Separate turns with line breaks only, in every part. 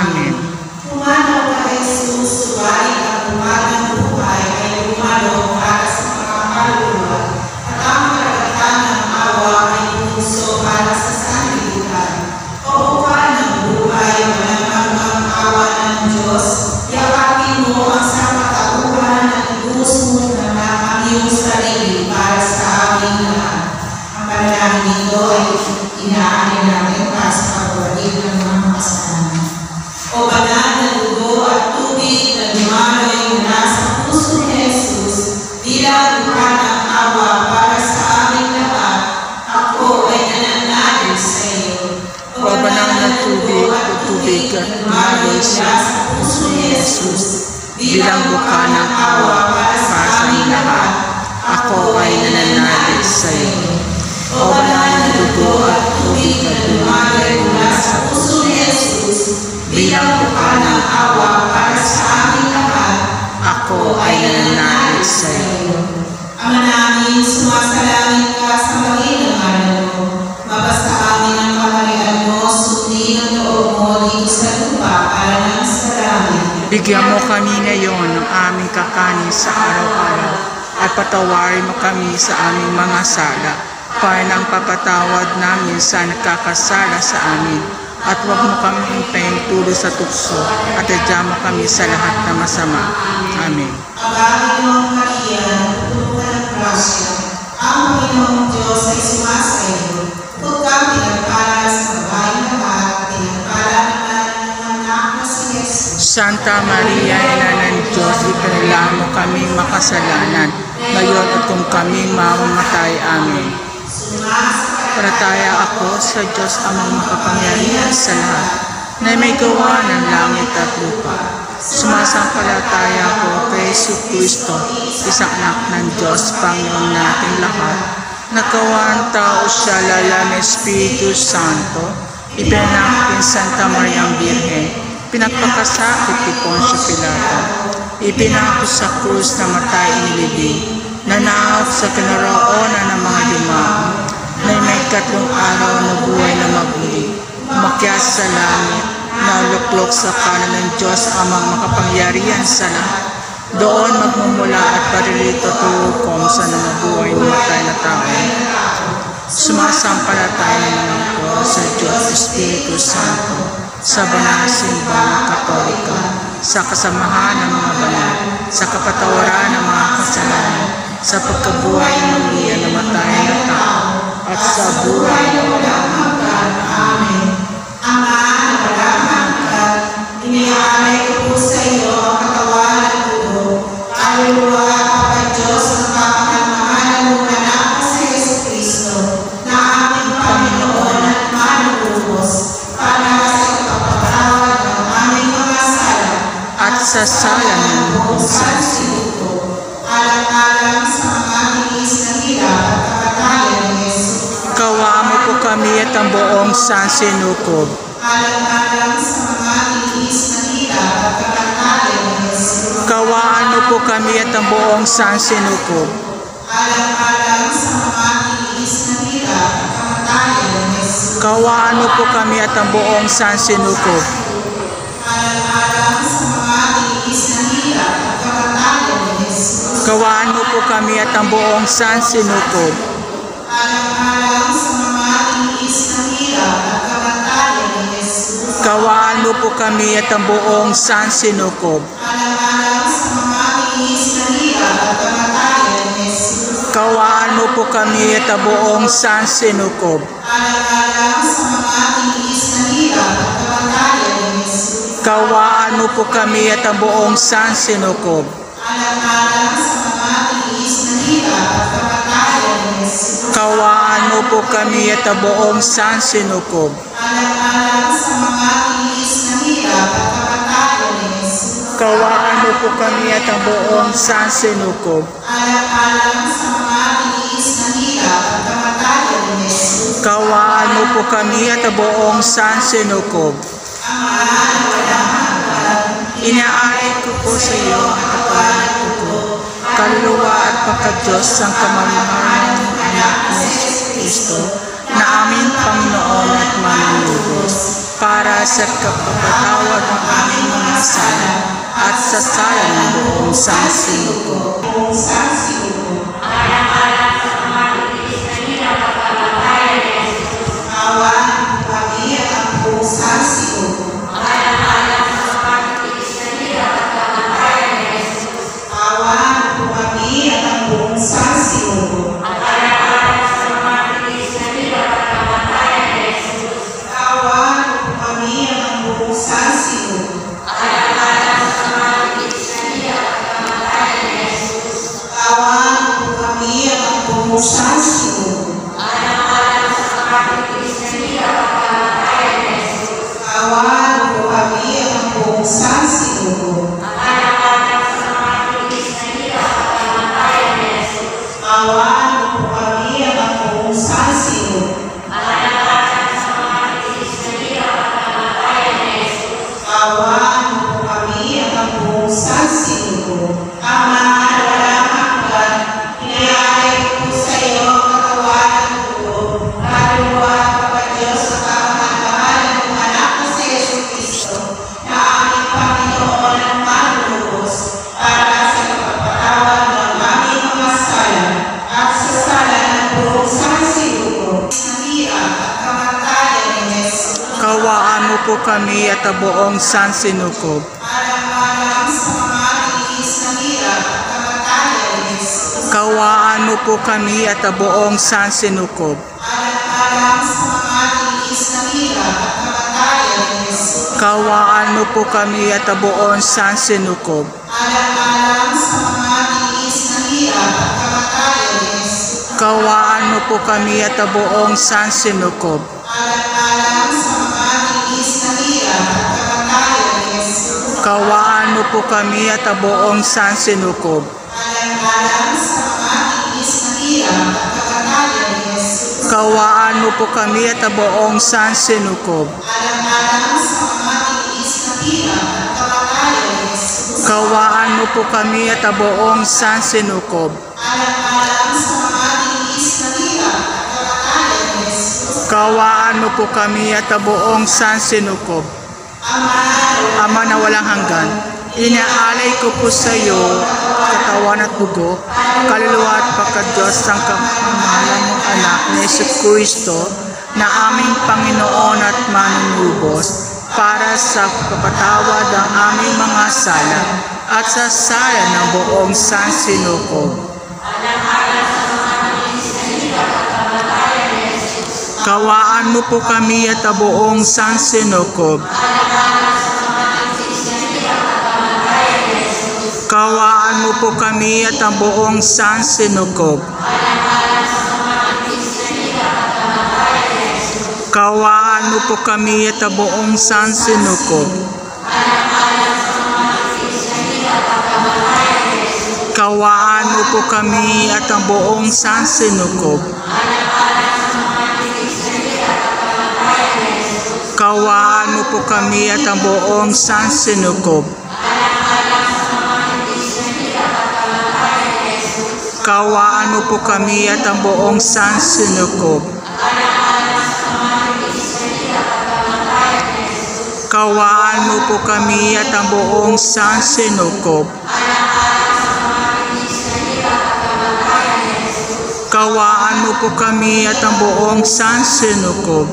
Amen.
Pumanaw ka, Jesus, subalit ang umagang buhay ay dumalo para sa mga kaluluwa, at ang karagatan ng awa ay puso para sa sanlibutan. O buwan ng buhay, walang awa ng Diyos, yakapin mo ang sapatauhan at ibus mo na ang iyong sarili para sa aming lahat. Ang panalangin nito ay inaanin namin para sa pagwalid ng mga makasalanan. O banal na dugo at tubig na dumaloy mula sa puso ni Jesus bilang buwan ng awa para sa aming lahat, ako ay nananalig sa iyo.
O banal na tubig at tubig at dumaloy sa puso ni Jesus bilang buwan ng awa para sa aming lahat, ako ay nananalig sa iyo. O banal na dugo at tubig at dumaloy mula sa puso ni Jesus bilang buwan ng awa para sa aming lahat, ako ay nananalig sa iyo.
Ama namin, sumasalangit ka sa maging ngalan mo. Mabasa amin ang kaharian mo, sundin ang loob mo dito sa lupa para nang sa langit.
Bigyan mo kami ngayon ng aming kakanin sa araw-araw at patawarin mo kami sa aming mga sala para nang papatawad namin sa nakakasala sa amin. At huwag mo kami ipahintulo sa tukso at adya mo kami sa lahat na masama. Amen.
Abahin mo, Maria, puno ka ng grasya. Ang Panginoong Diyos ay sumasayo. Huwag kang pinagpala sa babaeng lahat, pinagpala naman ng anak na si Jesus.
Santa Maria, Ina ng Diyos, ipinalangin mo kami makasalanan, ngayon at kung kami mamamatay. Amen. Palataya ako sa Diyos amang makapangyarihan sa lahat, na may gawa ng langit at lupa. Sumasampalataya ako kay Jesucristo, isang anak ng Diyos, Panginoon nating lahat. Nagawang tao siya lala ng Espiritu Santo, ipinanganak kay Santa Maria ang Birhen, pinagpakasakit kay Poncio Pilato, ipinako sa krus na matay inilibing, nanahap sa kinaroonan ng mga yumao, na may 3 araw na buhay na maguli, umakyat sa langit, naluklok sa kanan ng Diyos amang makapangyarihan sa lahat. Doon magmumula at paririto tukom sa nabubuhay na matay na tao. Sumasampalataya naman ko sa Diyos Espiritu Santo, sa banal na simbahang Katolika, sa kasamahan ng mga banal, sa kapatawaran ng mga kasalanan, sa pagkabuhay ng muli na matay na tao, at sa buhay na walang hanggan. Amen.
Ama na walang hanggan, iniaalay ko po sa iyo ang katawan at dugo, kaluluwa at pagka-Diyos ng kapakamahalan mo anak na si Jesucristo, na aming Panginoon at manunubos, para sa kapatawad ng aming mga sala,
At sa sala ng buong
sansibuko, alang-alang sa mga tiis na hirap at kamatayan ni Jesus.
Kawa mo po kami at ang buong sansinukob.
Alang-alang sa mga tiis na hirap at kamatayan ni Jesus.
Kawaan mo po kami at ang buong sansinukob.
Alang-alang sa mga tiis na hirap at kamatayan ni Jesus.
Kawaan mo po kami at ang buong sansinukob.
Alang-alang sa mga tiis na hirap at kamatayan ni Jesus.
Kawaan mo po kami at ang buong sansinukob.
Alang-alang sa mga tiis na hirap at kamatayan ni Jesus.
Kawaan mo po kami at ang buong sansinukob.
Alang-alang sa mga tiis na hirap at kamatayan ni Jesus.
Kawaan mo po kami at ang buong sansinukob.
Alang-alang sa mga tiis na hirap at kamatayan ni Jesus.
Kawaan mo po kami at ang buong sansinukob.
Alang-alang sa mga tiis na hirap at kamatayan ni Jesus.
Kawaan mo po kami at ang buong sansinukob.
Alang-alang sa mga tiis na hirap at kamatayan ni Jesus.
Kawaan mo po kami at ang buong sansinukob.
Alang-alang sa mga tiis na hirap at kamatayan ni Jesus.
Kawaan mo po kami at ang buong sansinukob.
Ama na walang hanggan,
Inaalay ko po sa iyo ang katawan at dugo, kaluluwa at pagka-Diyos ang kamamahalan ng anak ni Jesucristo, na aming Panginoon at manunubos, para para sa kapapatawad ng aming mga sala at sa sala ng buong sansinukob. Kawaan mo po kami at ang buong sansinukob. Kawaan mo po kami at ang buong sansinukob. Kawaan mo po kami at ang buong sansinukob. Kawaan mo po kami at ang buong sansinukob. Kawaan mo po kami at ang buong sansinukob. Kawaan mo po kami at ang buong sansinukob. Kawaan mo po kami at ang buong sansinukob. Kawaan mo po kami at ang buong sansinukob. Ama na walang hanggan, inaalay ko po sa iyo katawan at dugo, kaluluwa at pagkadyos ng kamamahalan mong anak na Jesucristo na aming Panginoon at manunubos para sa kapatawad ng aming mga sala at sa sala ng buong sansinukob. Kawaan mo po kami at ang buong sansinukob. Kawaan mo po kami at ang buong sansinukob. Kawaan mo po kami at ang buong sansinukob. Kawaan mo po kami at ang buong sansinukob. Kawaan mo po kami at ang buong sansinukob. Kawaan mo po kami at ang buong sansinukob. Kawaan mo po kami at ang buong sansinukob. Kawaan mo po kami at ang buong sansinukob.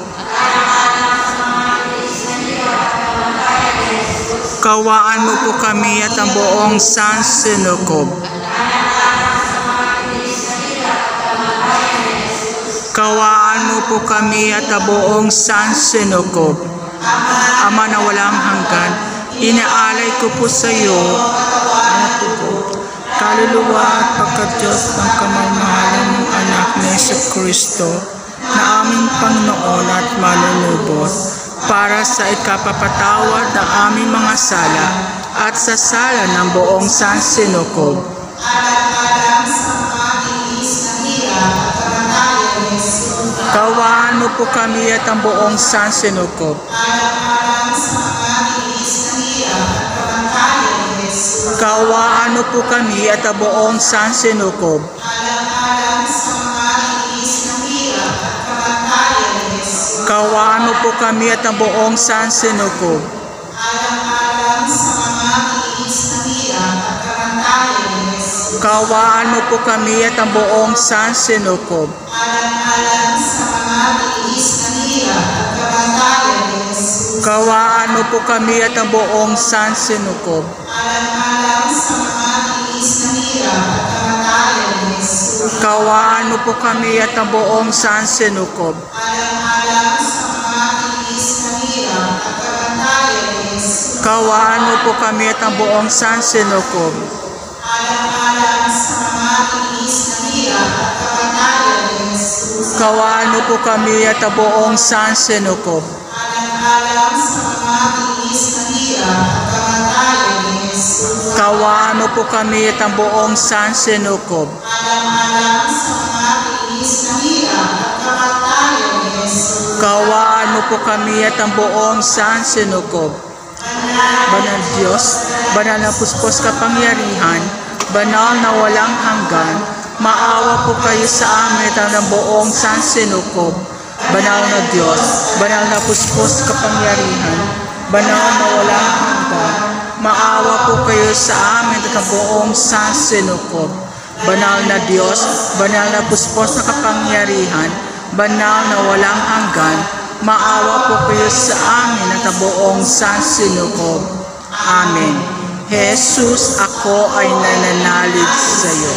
Kawaan mo po kami at ang buong sansinukob. Kawaan mo po kami at ang buong sansinukob. Ama na walang hanggan, inaalay ko po sa iyo kaluluwa at pagkadyos ng kamamahalan ng anak ni Jesucristo na aming Panginoon at manunubos para sa ikapapatawad ng aming mga sala at sa sala ng buong sansinukob. Kawaan mo po kami at ang buong sansinukob. Kawaan mo po kami at ang buong sansinukob. Kawaan Kawaan mo po kami at ang buong sansinukob.
Alang-alang sa mga tiis na hirap at karantayan ni Jesus.
Kawaan mo po kami at ang buong sansinukob.
Alang-alang sa mga tiis na hirap at karantayan ni Jesus.
Kawaan mo po kami at ang buong sansinukob.
Alang-alang sa mga tiis na hirap at karantayan ni Jesus.
Kawaan mo po kami at ang buong sansinukob.
Alang-alang sa mga tiis na hirap at karantayan ni Jesus.
Kawaan mo po kami at ang buong sansinukob.
Alang-alang sa mga tiis na hirap at karantayan ni Jesus.
Kawaan mo po kami at ang buong sansinukob.
Alang-alang sa mga tiis na hirap at karantayan ni Jesus.
Kawaan mo po kami at ang buong sansinukob.
Alang-alang sa mga tiis na hirap at karantayan ni Jesus.
Kawaan mo po kami at ang buong sansinukob. Banal Diyos, banal na puspos kapangyarihan, banal na walang hanggan, maawa po kayo sa amin at ang buong sansinukob. Banal na Diyos, banal na puspos kapangyarihan, banal na walang hanggan, maawa po kayo sa amin at ang buong sansinukob. Banal na Diyos, banal na puspos na kapangyarihan, banal na walang hanggan, maawa po kayo sa amin at ang buong sansinukob. Amen. Jesus, ako ay nananalig sa iyo.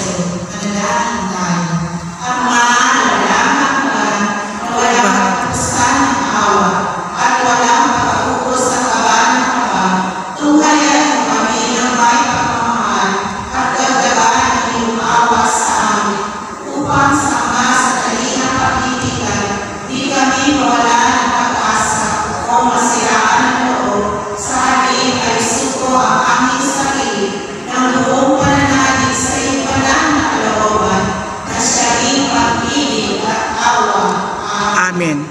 Amen.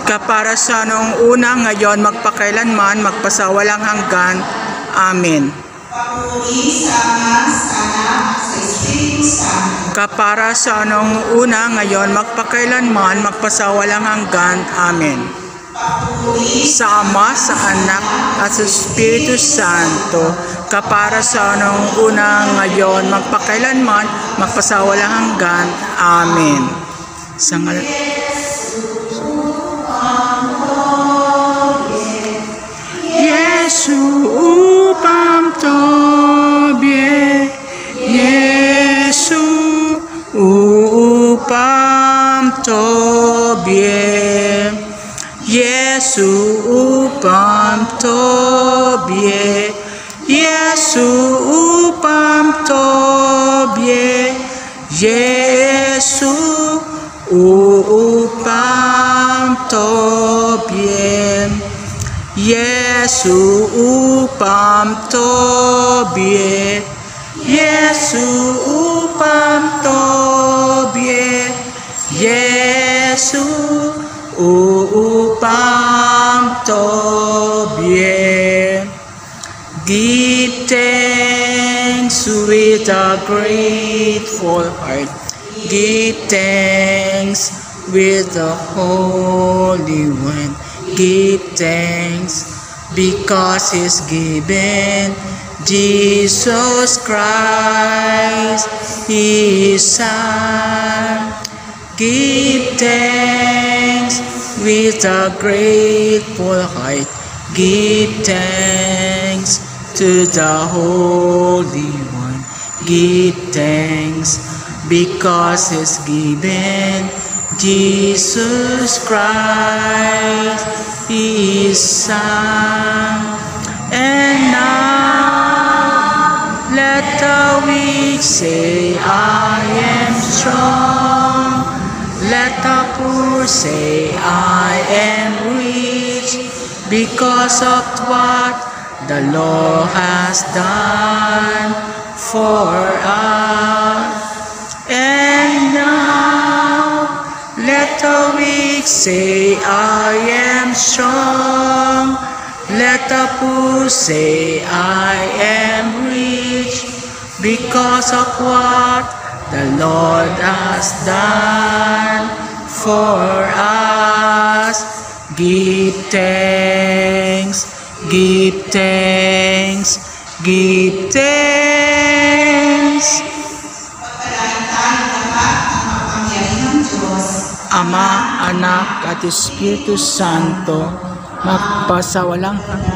Kapara sa noong una, ngayon, magpakailanman, magpasawalang hanggan. Amen. Kapara sa noong una, ngayon, magpakailanman, magpasawalang hanggan. Amen. Sa Ama, sa Anak, at sa Espiritu Santo, kapara sa noong una, ngayon, magpakailanman, magpasawalang hanggan. Amen. Sa Jesu upam Tobie, Jesu upam Tobie, Jesu upam Tobie, Jesu upam Tobie, Jesu upam Tobie, Jesu upam Tobie, Jesu upam Tobie, Jesu upam Tobie. Give thanks with a grateful heart. Give thanks with the Holy One. Give thanks because He's given Jesus Christ, His Son. Give thanks with a grateful heart. Give thanks to the Holy One. Give thanks because He's given Jesus Christ, His Son. And now let the weak say, I am strong. Let the poor say, I am rich, because of what the Lord has done for us. And now let the weak say, I am strong. Let the poor say, I am rich, because of what the Lord has done for us. Give thanks, give thanks, give thanks.
Pagpalain tayo lahat ng makapangyarihang Diyos,
Ama, Anak at Espiritu Santo, magpasawalang hanggan.